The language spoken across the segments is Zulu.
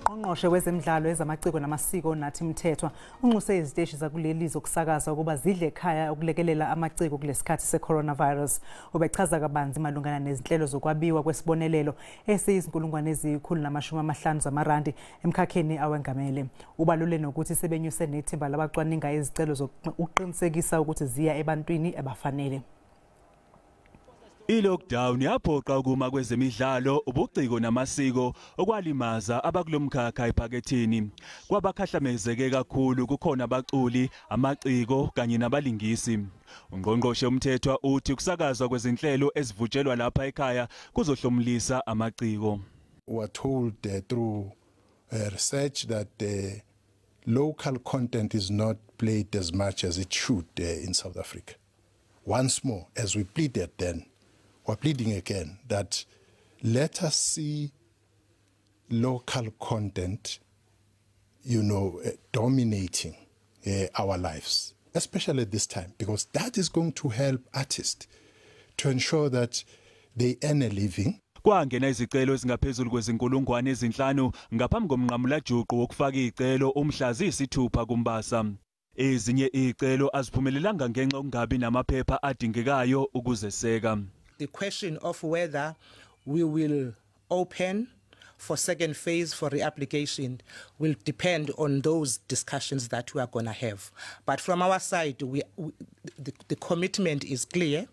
UNgqongqoshe wezemidlalo, ezamaciko namasiko uNathi Mthethwa unxuse Iziteshi zakulelizwe zokusakaza ukuba zidle ekhaya ukulekelela amaciko kulesikhathi seCoronavirus. Ubechaza kabanzi malungana nezinhlelo zokwabiwa kwesibonelelo esiyizinkulungwane eziyikhulu namashumi amahlanu zamarandi emkhakheni awengamele. Ubalule nokuthi sebenyuse nethimba labacwaninga izicelo zokuqinisekisa ukuthi ziya ebantwini abafanele. I-lockdown yaphoqa ukuma kwezemidlalo, ubuciko namasiko okwalimaza abakulomkhakha ephaketheni. Kwabakhahlamezeke kakhulu kukhona abaculi, amaciko kanye nabalingisi. UNgqongqoshe Mthethwa uthi ukusakazwa kwezinhlelo ezivutshelwa lapha ekhaya kuzohlomulisa amaciko. We were told through research that local content is not played as much as it should in South Africa. Once more, as we pleaded then, we're pleading again that let us see local content, dominating our lives, especially at this time, because that is going to help artists to ensure that they earn a living. Kwangena izicelo ezingaphezulu kwezinkulungwane ezinhlanu ngaphambi komnqamulajuqu wokufaka izicelo umhla ziyisithupha kuMbasa. Ezinye izicelo aziphumelelanga ngenxa ungabi namaphepha adingekayo ukuzeseka. The question of whether we will open for second phase for reapplication will depend on those discussions that we are going to have. But from our side, the commitment is clear.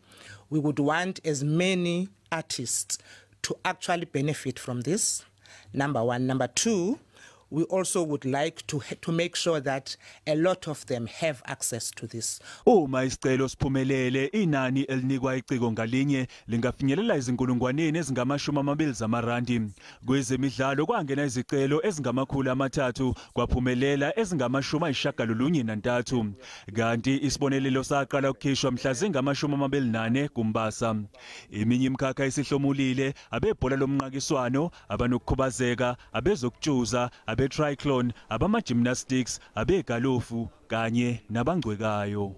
We would want as many artists to actually benefit from this, number one. Number two, we also would like to make sure that a lot of them have access to this. Uma isicelo siphumelele, inani elinikwa iciko ngalinye lingafinyelela izinkulungwaneni ezingama-20 zamarandi. Kwezemidlalo kwangena izicelo ezingama-300 kwaphumelela ezingama-93, kanti isibonelelo saqala ukukhishwa mhla zingama-24 kuMbasa. Eminye imkhakha isihlomulile, abebhola lomnqakiswano, abanokukhubazeka, abezokutshuza, triathlon, abama-gymnastics, abegalofu kanye nabangcwekayo.